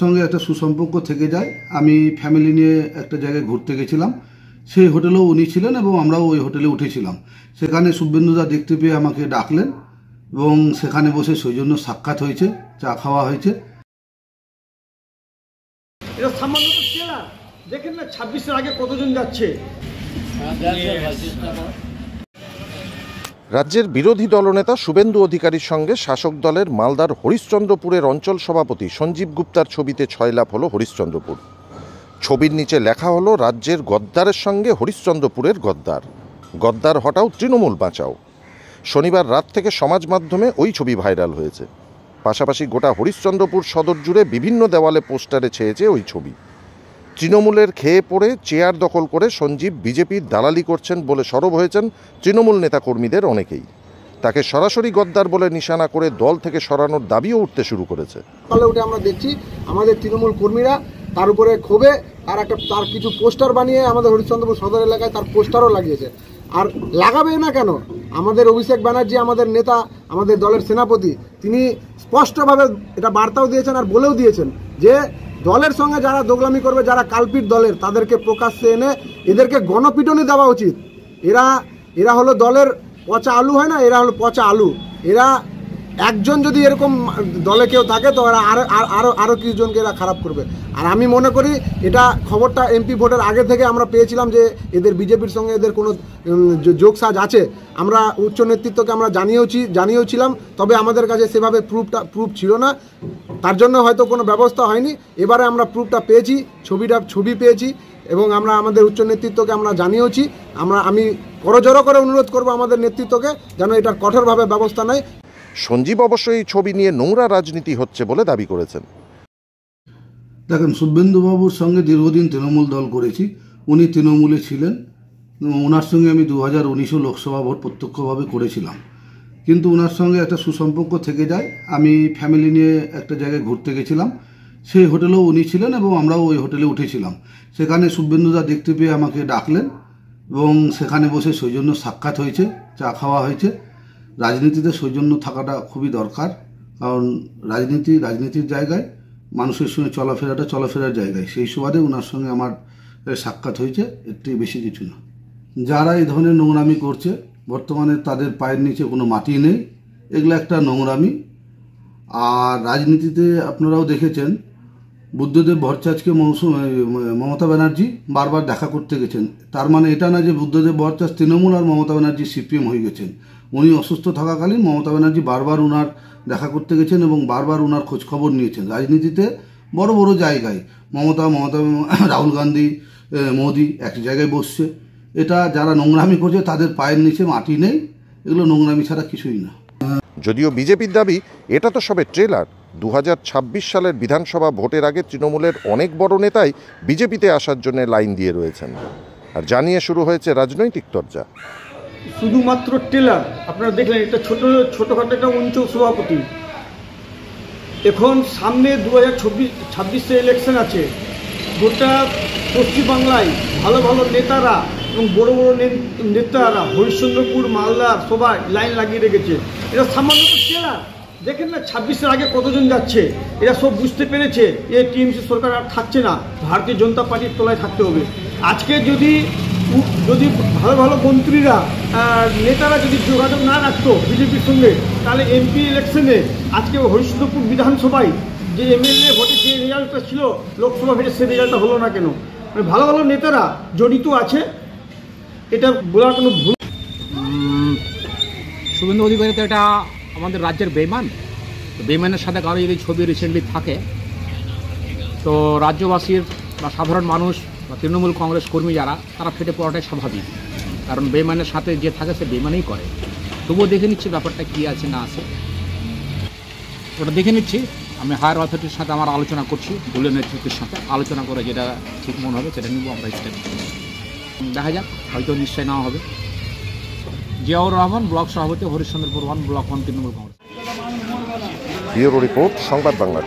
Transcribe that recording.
সঙ্গে একটা সুসম্পর্ক থেকে যায়। আমি ফ্যামিলি নিয়ে একটা জায়গায় ঘুরতে গেছিলাম, সেই হোটেলেও উনি ছিলেন এবং আমরাও ওই হোটেলে উঠেছিলাম। সেখানে শুভেন্দুদা দেখতে পেয়ে আমাকে ডাকলেন এবং সেখানে বসে সৌজন্য সাক্ষাৎ হয়েছে, চা খাওয়া হয়েছে। এটা সামান্য ট্রেলার, দেখেন না 26-এর আগে কতজন যাচ্ছে। রাজ্যের বিরোধী দলনেতা শুভেন্দু অধিকারীর সঙ্গে শাসক দলের মালদার হরিশ্চন্দ্রপুরের অঞ্চল সভাপতি সঞ্জীব গুপ্তার ছবিতে ছয়লাভ হলো হরিশ্চন্দ্রপুর। ছবির নিচে লেখা হলো রাজ্যের গদ্দারের সঙ্গে হরিশ্চন্দ্রপুরের গদ্দার, গদ্দার হটাও তৃণমূল বাঁচাও। শনিবার রাত থেকে সমাজ মাধ্যমে ওই ছবি ভাইরাল হয়েছে। পাশাপাশি গোটা হরিশ্চন্দ্রপুর সদর জুড়ে বিভিন্ন দেওয়ালে পোস্টারে ছেয়েছে ওই ছবি। তৃণমূলের খেয়ে পড়ে চেয়ার দখল করে সঞ্জীব বিজেপির দালালি করছেন বলে সরব হয়েছেন তৃণমূল নেতাকর্মীদের অনেকেই। তাকে সরাসরি গদ্দার বলে নিশানা করে দল থেকে সরানোর দাবিও উঠতে শুরু করেছে। সকালে উঠে আমরা দেখছি আমাদের তৃণমূল কর্মীরা তার উপরে ক্ষোভে তার কিছু পোস্টার বানিয়ে আমাদের হরিশ্চন্দ্রপুর সদর এলাকায় তার পোস্টারও লাগিয়েছে। আর লাগাবে না কেন? আমাদের অভিষেক ব্যানার্জি, আমাদের নেতা, আমাদের দলের সেনাপতি, তিনি স্পষ্টভাবে এটা বার্তাও দিয়েছেন আর বলেও দিয়েছেন যে দলের সঙ্গে যারা দোগলামি করবে, যারা কালপিট দলের, তাদেরকে প্রকাশ্যে এনে এদেরকে গণপিটনি দেওয়া উচিত। এরা হলো দলের পচা আলু, হয় না, এরা হলো পচা আলু। এরা একজন যদি এরকম দলে কেউ থাকে তো এরা আরো কিছু জনকে এরা খারাপ করবে। আর আমি মনে করি এটা খবরটা এমপি ভোটের আগে থেকে আমরা পেয়েছিলাম যে এদের বিজেপির সঙ্গে এদের কোনো যোগসাজ আছে। আমরা উচ্চ নেতৃত্বকে আমরা জানিয়েওছিলাম, তবে আমাদের কাছে সেভাবে প্রুফ ছিল না, তার জন্য হয়তো কোনো ব্যবস্থা হয়নি। এবারে আমরা প্রুফটা পেয়েছি, ছবি পেয়েছি এবং আমরা আমাদের উচ্চ নেতৃত্বকে আমরা জানিয়েওছি। আমি করজোড়ো করে অনুরোধ করব আমাদের নেতৃত্বকে যেন এটার কঠোরভাবে ব্যবস্থা নেয়। সঞ্জীব অবশ্য এই ছবি নিয়ে নোংরা রাজনীতি হচ্ছে বলে দাবি করেছেন। দেখেন, শুভেন্দুবাবুর সঙ্গে দীর্ঘদিন তৃণমূল দল করেছি, উনি তৃণমূলে ছিলেন। ওনার সঙ্গে আমি 2019 লোকসভা ভোট প্রত্যক্ষভাবে করেছিলাম, কিন্তু ওনার সঙ্গে একটা সুসম্পর্ক থেকে যায়। আমি ফ্যামিলি নিয়ে একটা জায়গায় ঘুরতে গেছিলাম, সেই হোটেলেও উনি ছিলেন এবং আমরাও ওই হোটেলে উঠেছিলাম। সেখানে শুভেন্দুদা দেখতে পেয়ে আমাকে ডাকলেন এবং সেখানে বসে সৌজন্য সাক্ষাৎ হয়েছে, চা খাওয়া হয়েছে। রাজনীতিতে সৌজন্য থাকাটা খুবই দরকার, কারণ রাজনীতির জায়গায় মানুষের সঙ্গে চলাফেরার জায়গায়। সেই সুবাদে ওনার সঙ্গে আমার সাক্ষাৎ হয়েছে, এর থেকে বেশি কিছু না। যারা এই ধরনের নোংরামি করছে, বর্তমানে তাদের পায়ের নিচে কোনো মাটি নেই, এগুলো একটা নোংরামি। আর রাজনীতিতে আপনারাও দেখেছেন, বুদ্ধদেব ভট্টাচার্যকে মমতা ব্যানার্জি বারবার দেখা করতে গেছেন। তার মানে এটা না যে বুদ্ধদেব ভট্টাচার্য তৃণমূল আর মমতা ব্যানার্জি সিপিএম হয়ে গেছেন। উনি অসুস্থ থাকাকালীন মমতা ব্যানার্জি বারবার ওনার দেখা করতে গেছেন এবং বারবার ওনার খোঁজখবর নিয়েছেন। রাজনীতিতে বড় বড় জায়গায় মমতা রাহুল গান্ধী, মোদি এক জায়গায় বসছে। এটা যারা নোংরামি করছে তাদের পায়ের নিচে মাটি নেই, এগুলো নোংরামি ছাড়া কিছুই না। যদিও বিজেপির দাবি এটা তো সবে ট্রেলার। 2026 সালের বিধানসভা ভোটের আগে তৃণমূলের অনেক বড় নেতাই বিজেপিতে আসার জন্য লাইন দিয়ে রয়েছেন, আর জানিয়ে শুরু হয়েছে রাজনৈতিক চর্চা। শুধুমাত্র ট্রেলার। আপনারা দেখলেন এটা ছোটখাটো একটা অঞ্চল সভাপতি। এখন সামনে 2026 ইলেকশন আছে। গোটা পশ্চিমবাংলায় ভালো ভালো নেতারা এবং বড় বড় নেতারা হরিশ্চন্দ্রপুর, মালদা সবাই লাইন লাগিয়ে রেখেছে। এটা সামান্য ট্রেলার, দেখেন না 26-এর আগে কতজন যাচ্ছে। এরা সব বুঝতে পেরেছে যে টিএমসি সরকার আর থাকছে না, ভারতীয় জনতা পার্টির তলায় থাকতে হবে। আজকে যদি ভালো ভালো মন্ত্রীরা, নেতারা যদি যোগাযোগ না রাখতো বিজেপির সঙ্গে, তাহলে এমপি ইলেকশনে আজকে হরিশ্চন্দ্রপুর বিধানসভায় যে এমএলএ ভোটে যে রেজাল্টটা ছিল, লোকসভা ভোটে সেই রেজাল্টটা হলো না কেন? মানে ভালো ভালো নেতারা জড়িত আছে, এটা বলার কোনো ভুল। শুভেন্দু অধিকারী তো এটা আমাদের রাজ্যের বেইমান। বেইমানের সাথে কারো যদি ছবি রিসেন্টলি থাকে তো রাজ্যবাসীর বা সাধারণ মানুষ বা তৃণমূল কংগ্রেস কর্মী যারা, তারা ফেটে পড়াটাই স্বাভাবিক, কারণ বেইমানের সাথে যে থাকে সে বেইমানই করে। তবুও দেখে নিচ্ছি ব্যাপারটা কী আছে না আছে, ওটা দেখে নিচ্ছি। আমি হায়ার অথরিটির সাথে আমার আলোচনা করছি, দলীয় নেতৃত্বের সাথে আলোচনা করে যেটা ঠিক মনে হবে সেটা নিব আমরা স্টেপ। দেখা যাক, হয়তো নিশ্চয় নেওয়া হবে। জিয়াউর রহমান, ব্লক সভাপতি, Harishchandrapur 1 block 1 Trinamool Congress. Bureau report, সংবাদ বাংলা।